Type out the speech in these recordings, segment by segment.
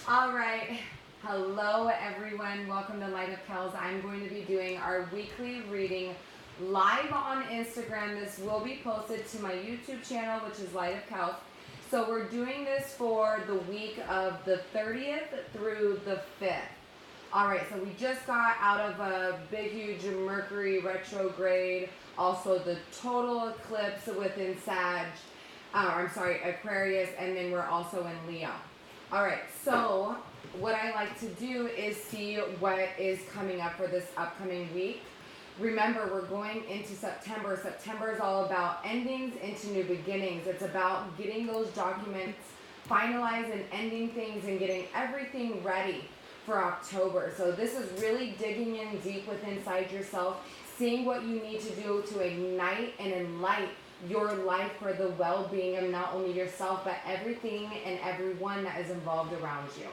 All right. Hello, everyone. Welcome to Light of Kells. I'm going to be doing our weekly reading live on Instagram. This will be posted to my YouTube channel, which is Light of Kells. So we're doing this for the week of the 30th through the 5th. All right, so we just got out of a big, huge Mercury retrograde. Also, the total eclipse within Aquarius, and then we're also in Leo. All right, so what I like to do is see what is coming up for this upcoming week. Remember, we're going into September. September is all about endings into new beginnings. It's about getting those documents finalized and ending things and getting everything ready for October. So this is really digging in deep within inside yourself, seeing what you need to do to ignite and enlighten your life for the well-being of not only yourself, but everything and everyone that is involved around you.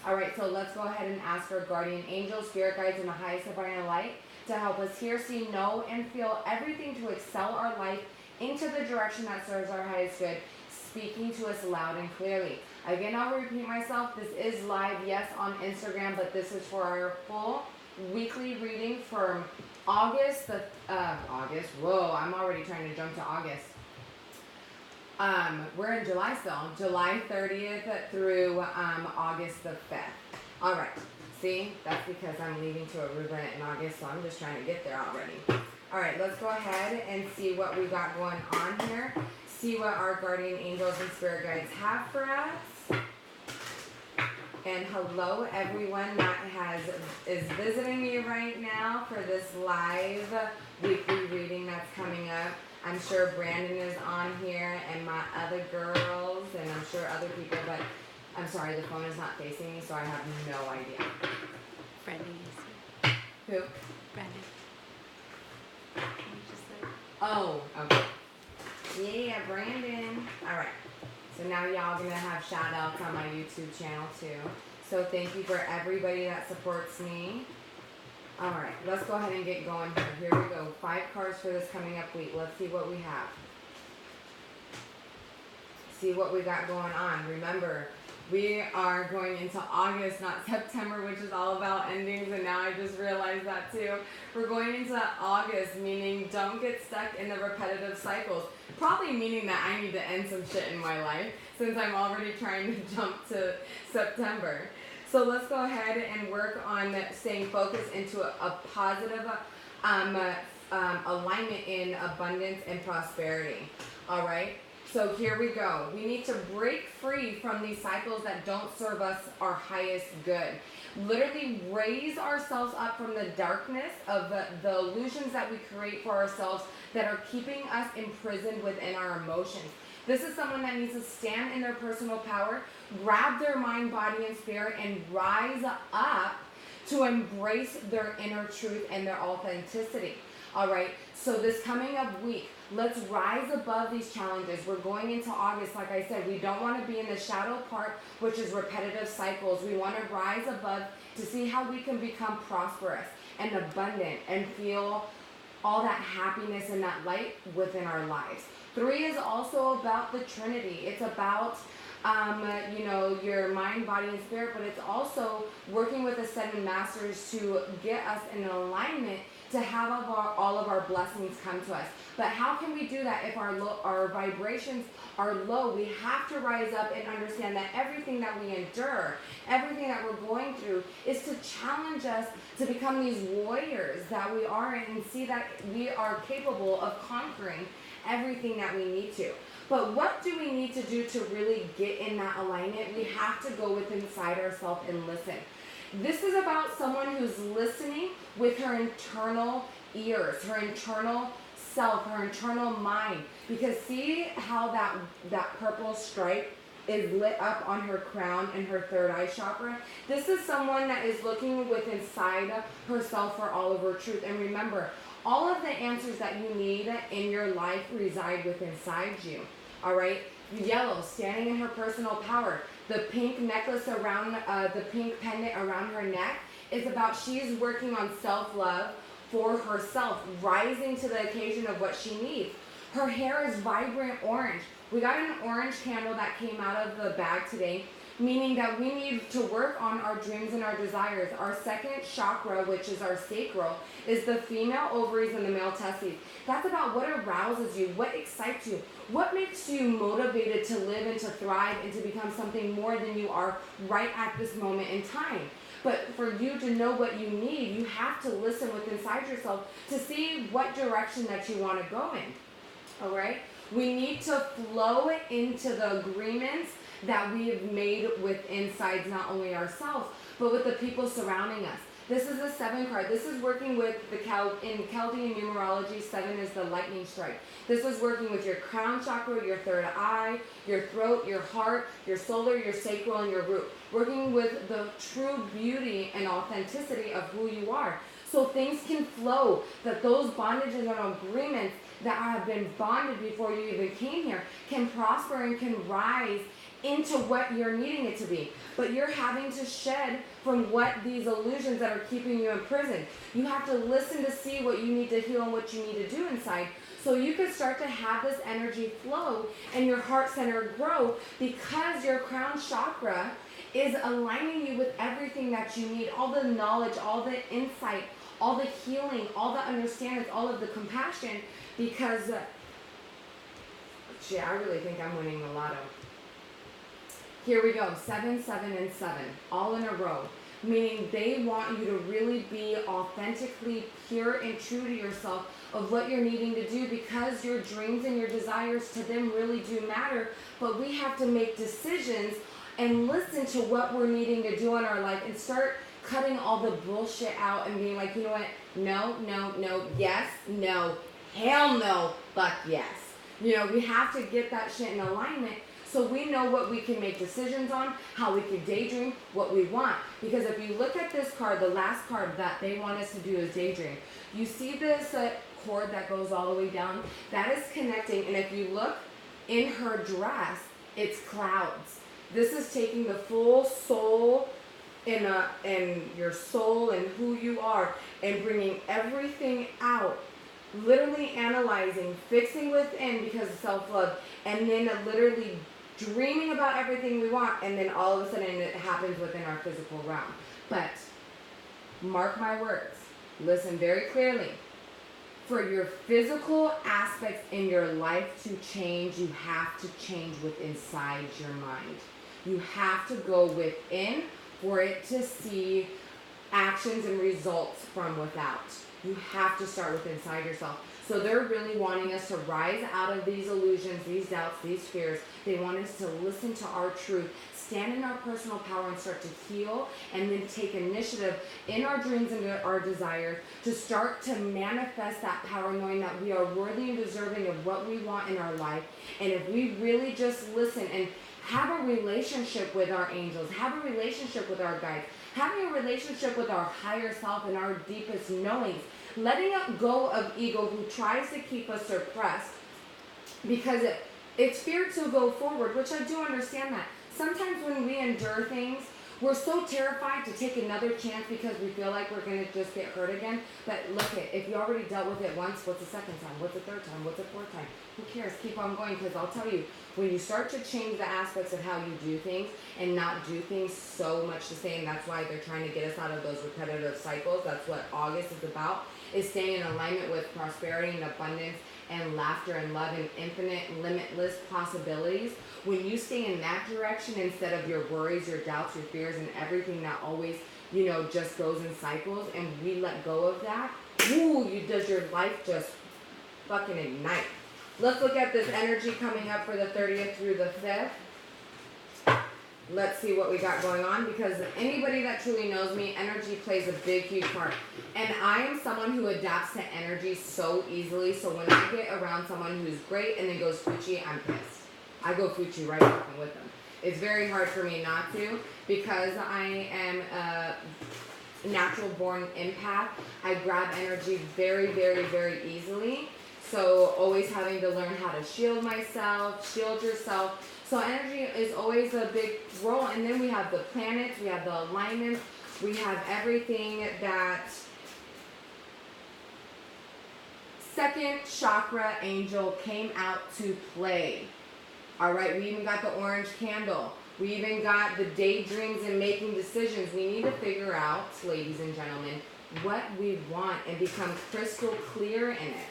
All right, so let's go ahead and ask our guardian angels, spirit guides, and the highest divine light to help us hear, see, know, and feel everything to excel our life into the direction that serves our highest good, speaking to us loud and clearly. Again, I'll repeat myself. This is live, yes, on Instagram, but this is for our full weekly reading from August, whoa, I'm already trying to jump to August. We're in July still, July 30th through August the 5th. All right, see, that's because I'm leaving to Aruba in August, so I'm just trying to get there already. All right, let's go ahead and see what we got going on here. See what our guardian angels and spirit guides have for us. And hello everyone that is visiting me right now for this live weekly reading that's coming up. I'm sure Brandon is on here and my other girls and I'm sure other people, but I'm sorry, the phone is not facing me, so I have no idea. Brandon is here. Who? Brandon. Can you just like... Oh, okay. Yeah, Brandon. All right. So now y'all gonna have shout outs on my YouTube channel too. So thank you for everybody that supports me. All right, let's go ahead and get going here. Here we go. 5 cards for this coming up week. Let's see what we have. See what we got going on. Remember, we are going into August, not September, which is all about endings, and now I just realized that too. We're going into August, meaning don't get stuck in the repetitive cycles. Probably meaning that I need to end some shit in my life since I'm already trying to jump to September. So let's go ahead and work on staying focused into a positive alignment in abundance and prosperity. All right? So here we go. We need to break free from these cycles that don't serve us our highest good. Literally raise ourselves up from the darkness of the illusions that we create for ourselves that are keeping us imprisoned within our emotions. This is someone that needs to stand in their personal power, grab their mind, body, and spirit, and rise up to embrace their inner truth and their authenticity. All right, so this coming up week, let's rise above these challenges. We're going into August, like I said, we don't want to be in the shadow part, which is repetitive cycles. We want to rise above to see how we can become prosperous and abundant and feel all that happiness and that light within our lives. 3 is also about the Trinity. It's about your mind, body, and spirit, but it's also working with the 7 masters to get us in alignment to have all of our blessings come to us. But how can we do that if our vibrations are low? We have to rise up and understand that everything that we endure, everything that we're going through is to challenge us to become these warriors that we are and see that we are capable of conquering everything that we need to. But what do we need to do to really get in that alignment? We have to go within inside ourselves and listen. This is about someone who's listening with her internal ears, her internal self, her internal mind. Because see how that purple stripe is lit up on her crown and her 3rd eye chakra? This is someone that is looking within inside herself for all of her truth. And remember, all of the answers that you need in your life reside within inside you. All right? Yellow, standing in her personal power. The pink necklace around, the pink pendant around her neck is about she's working on self-love for herself, rising to the occasion of what she needs. Her hair is vibrant orange. We got an orange candle that came out of the bag today meaning that we need to work on our dreams and our desires. Our second chakra, which is our sacral, is the female ovaries and the male testes. That's about what arouses you, what excites you, what makes you motivated to live and to thrive and to become something more than you are right at this moment in time. But for you to know what you need, you have to listen within inside yourself to see what direction that you want to go in. All right? We need to flow into the agreements that we have made with insides, not only ourselves, but with the people surrounding us. This is the 7 card. This is working with the in Chaldean numerology. 7 is the lightning strike. This is working with your crown chakra, your third eye, your throat, your heart, your solar, your sacral, and your root. Working with the true beauty and authenticity of who you are. So things can flow, that those bondages and agreements that have been bonded before you even came here can prosper and can rise into what you're needing it to be. But you're having to shed from what these illusions that are keeping you in prison. You have to listen to see what you need to heal and what you need to do inside, so you can start to have this energy flow and your heart center grow, because your crown chakra is aligning you with everything that you need, all the knowledge, all the insight, all the healing, all the understanding, all of the compassion, because I really think I'm winning the lotto. Here we go, 7, 7, and 7, all in a row. Meaning they want you to really be authentically pure and true to yourself of what you're needing to do, because your dreams and your desires to them really do matter. But we have to make decisions and listen to what we're needing to do in our life and start cutting all the bullshit out and being like, you know what, no, no, no, yes, no, hell no, fuck yes. You know, we have to get that shit in alignment, so we know what we can make decisions on, how we can daydream, what we want. Because if you look at this card, the last card that they want us to do is daydream. You see this cord that goes all the way down? That is connecting, and if you look in her dress, it's clouds. This is taking the full soul and your soul and who you are and bringing everything out. Literally analyzing, fixing within because of self-love, and then literally dreaming about everything we want, and then all of a sudden it happens within our physical realm. But mark my words, listen very clearly. For your physical aspects in your life to change, you have to change within inside your mind. You have to go within for it to see actions and results from without. You have to start with inside yourself. So they're really wanting us to rise out of these illusions, these doubts, these fears. They want us to listen to our truth, stand in our personal power, and start to heal, and then take initiative in our dreams and our desires to start to manifest that power, knowing that we are worthy and deserving of what we want in our life. And if we really just listen and have a relationship with our angels, have a relationship with our guides, having a relationship with our higher self and our deepest knowings, letting go of ego who tries to keep us suppressed, because it's fear to go forward, which I do understand that. Sometimes when we endure things, we're so terrified to take another chance because we feel like we're going to just get hurt again. But look, if you already dealt with it once, what's the second time? What's the third time? What's the fourth time? Who cares? Keep on going, because I'll tell you, when you start to change the aspects of how you do things and not do things so much the same, that's why they're trying to get us out of those repetitive cycles. That's what August is about, is staying in alignment with prosperity and abundance and laughter and love and infinite, limitless possibilities. When you stay in that direction instead of your worries, your doubts, your fears, and everything that always, just goes in cycles, and we let go of that, does your life just fucking ignite. Let's look at this energy coming up for the 30th through the 5th. Let's see what we got going on, because anybody that truly knows me, energy plays a big, huge part. And I am someone who adapts to energy so easily, so when I get around someone who's great and then goes Fuchi, I'm pissed. I go Fuchi right fucking with them. It's very hard for me not to, because I am a natural born empath. I grab energy very, very, very easily. So always having to learn how to shield myself, shield yourself. So energy is always a big role. And then we have the planets, we have the alignments, we have everything that second chakra angel came out to play. All right, we even got the orange candle. We even got the daydreams and making decisions. We need to figure out, ladies and gentlemen, what we want and become crystal clear in it.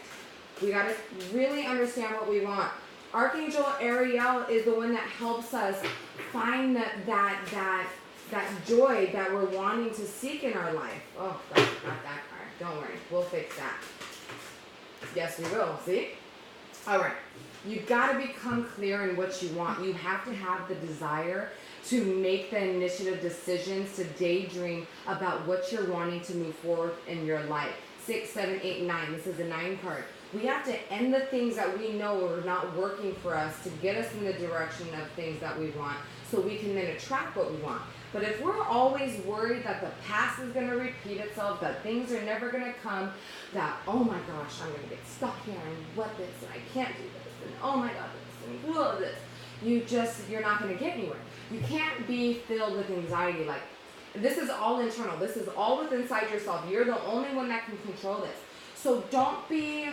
We got to really understand what we want. Archangel Ariel is the one that helps us find that joy that we're wanting to seek in our life. Oh, not that card. Don't worry. We'll fix that. Yes, we will. See? All right. You've got to become clear in what you want. You have to have the desire to make the initiative decisions, to daydream about what you're wanting to move forward in your life. 6, 7, 8, 9. This is a 9 card. We have to end the things that we know are not working for us to get us in the direction of things that we want so we can then attract what we want. But if we're always worried that the past is going to repeat itself, that things are never going to come, that, oh my gosh, I'm going to get stuck here and what this, and I can't do this, and oh my god, this, and all of this, you're not going to get anywhere. You can't be filled with anxiety. Like, this is all internal. This is all within inside yourself. You're the only one that can control this. So don't be,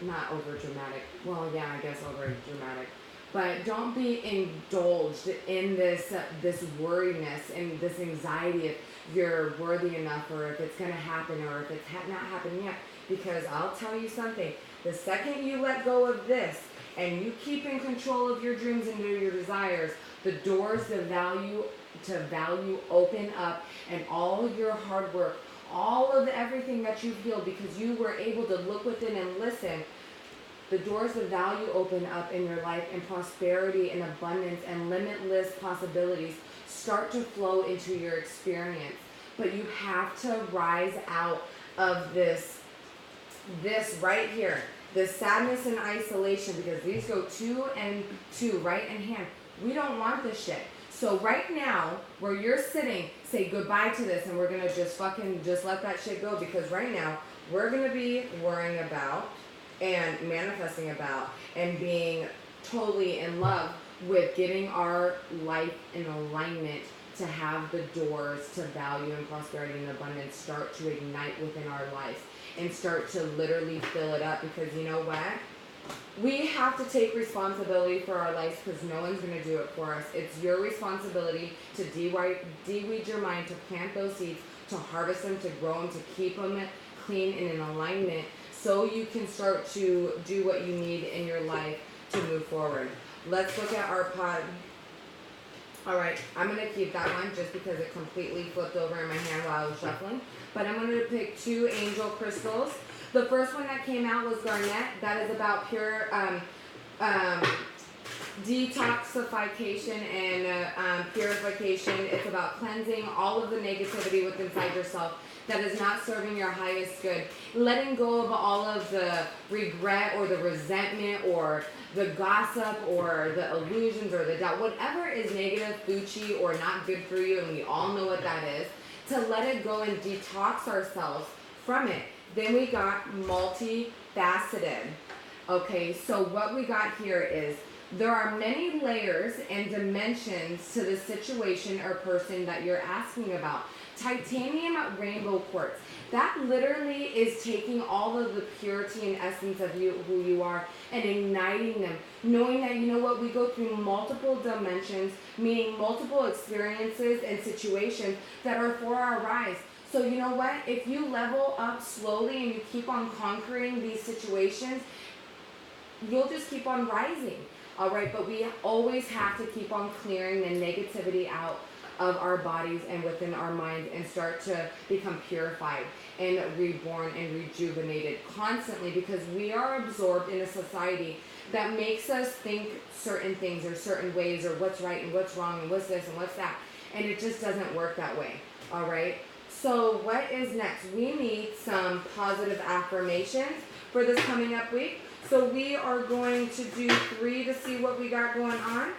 not over dramatic. Well, yeah, I guess over dramatic. But don't be indulged in this worriness and this anxiety if you're worthy enough or if it's going to happen or if it's not happened yet. Because I'll tell you something. The second you let go of this and you keep in control of your dreams and your desires, the doors to value open up, and all your hard work, all of everything that you've healed because you were able to look within and listen, the doors of value open up in your life, and prosperity and abundance and limitless possibilities start to flow into your experience. But you have to rise out of this right here, this sadness and isolation, because these go 2 and 2 right in hand. We don't want this shit. So right now, where you're sitting, say goodbye to this, and we're going to just let that shit go, because right now, we're going to be worrying about and manifesting about and being totally in love with getting our life in alignment to have the doors to value and prosperity and abundance start to ignite within our lives and start to literally fill it up. Because you know what? We have to take responsibility for our lives because no one's going to do it for us. It's your responsibility to de-weed your mind, to plant those seeds, to harvest them, to grow them, to keep them clean and in alignment, so you can start to do what you need in your life to move forward. Let's look at our pod. All right, I'm going to keep that one just because it completely flipped over in my hand while I was shuffling. But I'm going to pick 2 angel crystals. The first one that came out was garnet. That is about pure detoxification and purification. It's about cleansing all of the negativity within inside yourself that is not serving your highest good. Letting go of all of the regret or the resentment or the gossip or the illusions or the doubt, whatever is negative, Gucci, or not good for you, and we all know what that is, to let it go and detox ourselves from it. Then we got multifaceted. Okay, so what we got here is there are many layers and dimensions to the situation or person that you're asking about. Titanium rainbow quartz. That literally is taking all of the purity and essence of you, who you are, and igniting them. Knowing that, you know what, we go through multiple dimensions, meaning multiple experiences and situations that are for our rise. So you know what, if you level up slowly and you keep on conquering these situations, you'll just keep on rising. All right, but we always have to keep on clearing the negativity out of our bodies and within our minds and start to become purified and reborn and rejuvenated constantly, because we are absorbed in a society that makes us think certain things or certain ways or what's right and what's wrong and what's this and what's that, and it just doesn't work that way. All right, so what is next? We need some positive affirmations for this coming up week. So we are going to do 3 to see what we got going on.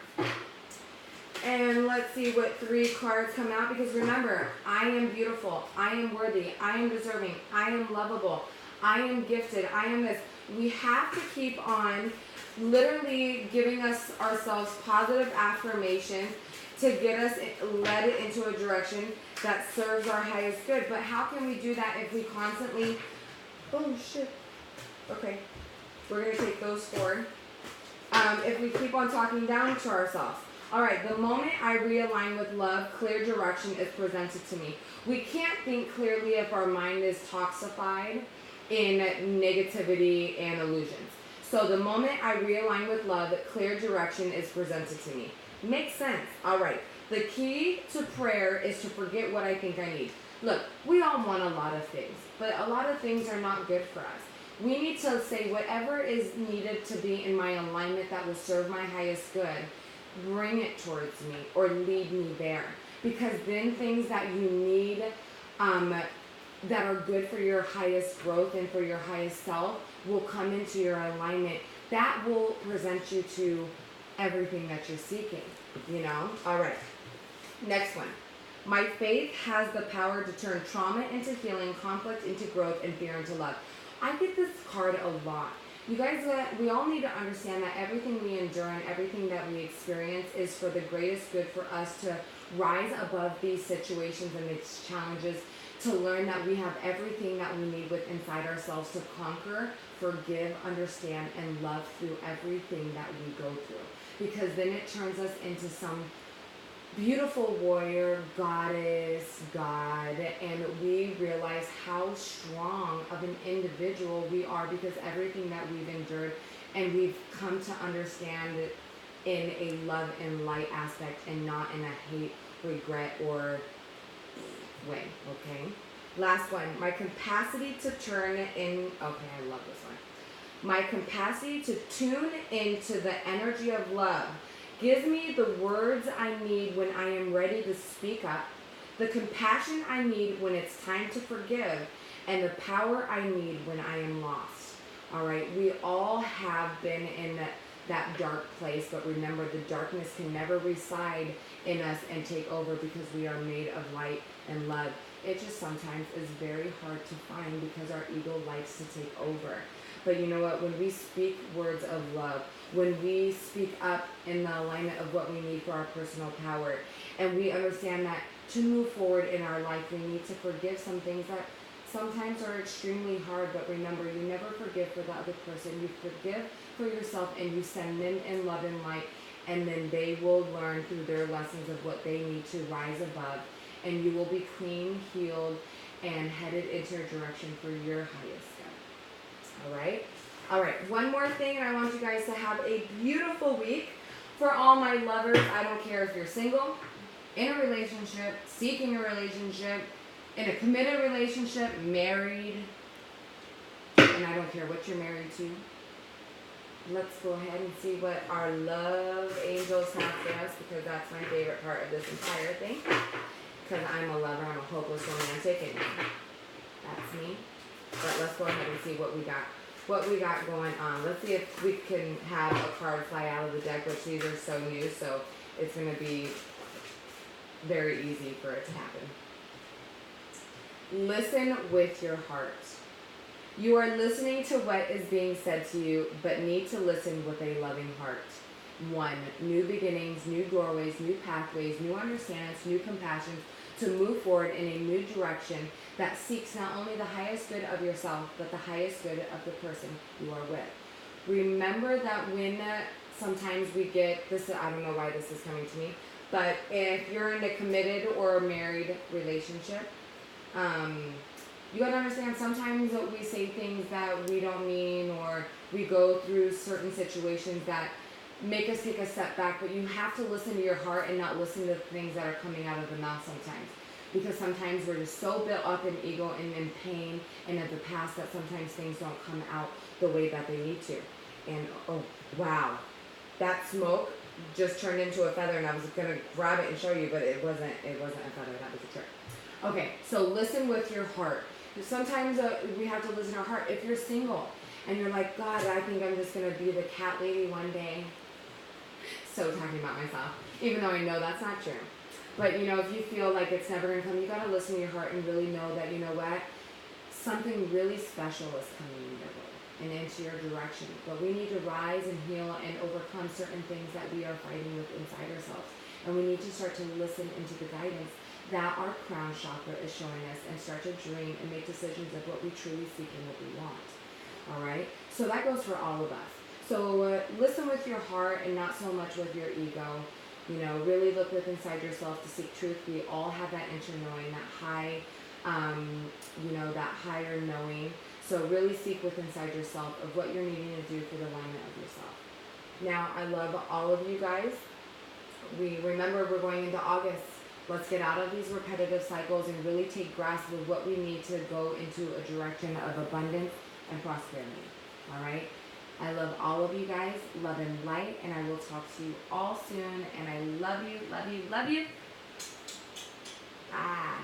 And let's see what 3 cards come out, because remember, I am beautiful, I am worthy, I am deserving, I am lovable, I am gifted, I am this. We have to keep on literally giving ourselves positive affirmations to get us led into a direction that serves our highest good. But how can we do that if we constantly, oh shit, okay, we're going to take those 4. if we keep on talking down to ourselves. All right, the moment I realign with love, clear direction is presented to me. We can't think clearly if our mind is toxified in negativity and illusions. So the moment I realign with love, clear direction is presented to me. Makes sense. All right. The key to prayer is to forget what I think I need. Look, we all want a lot of things, but a lot of things are not good for us. We need to say whatever is needed to be in my alignment that will serve my highest good, bring it towards me or lead me there. Because then things that you need that are good for your highest growth and for your highest self will come into your alignment. That will present you to everything that you're seeking, you know? All right. Next one. My faith has the power to turn trauma into healing, conflict into growth, and fear into love. I get this card a lot. You guys, we all need to understand that everything we endure and everything that we experience is for the greatest good for us to rise above these situations and these challenges, to learn that we have everything that we need within inside ourselves to conquer, forgive, understand, and love through everything that we go through. Because then it turns us into some beautiful warrior, goddess, God, and we realize how strong of an individual we are because everything that we've endured and we've come to understand it in a love and light aspect and not in a hate, regret, or way, okay? Last one, my capacity to turn in, okay, I love this one. My capacity to tune into the energy of love gives me the words I need when I am ready to speak up, the compassion I need when it's time to forgive, and the power I need when I am lost. All right, we all have been in that dark place, but remember, the darkness can never reside in us and take over because we are made of light and love. It just sometimes is very hard to find because our ego likes to take over. But you know what? When we speak words of love, when we speak up in the alignment of what we need for our personal power, and we understand that to move forward in our life, we need to forgive some things that sometimes are extremely hard. But remember, you never forgive for the other person. You forgive for yourself, and you send them in love and light, and then they will learn through their lessons of what they need to rise above, and you will be clean, healed, and headed into a direction for your highest good. All right? All right, one more thing, and I want you guys to have a beautiful week. For all my lovers, I don't care if you're single, in a relationship, seeking a relationship, in a committed relationship, married, and I don't care what you're married to. Let's go ahead and see what our love angels have for us, because that's my favorite part of this entire thing. Because I'm a lover, I'm a hopeless romantic, and that's me. But let's go ahead and see what we got going on. Let's see if we can have a card fly out of the deck, which these are so new, so it's going to be very easy for it to happen. Listen with your heart. You are listening to what is being said to you, but need to listen with a loving heart. 1. New beginnings, new doorways, new pathways, new understandings, new compassions to move forward in a new direction that seeks not only the highest good of yourself, but the highest good of the person you are with. Remember that when sometimes we get this, I don't know why this is coming to me, but if you're in a committed or married relationship, you gotta understand sometimes we say things that we don't mean, or we go through certain situations that make us take a step back, but you have to listen to your heart and not listen to the things that are coming out of the mouth sometimes. Because sometimes we're just so built up in ego and in pain and in the past that sometimes things don't come out the way that they need to. And oh, wow, that smoke just turned into a feather, and I was gonna grab it and show you, but it wasn't a feather, that was a trick. Okay, so listen with your heart. Sometimes we have to listen to our heart. If you're single and you're like, God, I think I'm just gonna be the cat lady one day. So talking about myself, even though I know that's not true. But you know, if you feel like it's never gonna come, you gotta listen to your heart and really know that, you know what, something really special is coming in your way and into your direction. But we need to rise and heal and overcome certain things that we are fighting with inside ourselves. And we need to start to listen into the guidance that our crown chakra is showing us, and start to dream and make decisions of what we truly seek and what we want. All right? So that goes for all of us. So listen with your heart and not so much with your ego. You know, really look within inside yourself to seek truth. We all have that inner knowing, that high, you know, that higher knowing. So really seek within inside yourself of what you're needing to do for the alignment of yourself. Now, I love all of you guys. We remember we're going into August. Let's get out of these repetitive cycles and really take grasp of what we need to go into a direction of abundance and prosperity. All right? I love all of you guys. Love and light. And I will talk to you all soon. And I love you, love you, love you. Ah.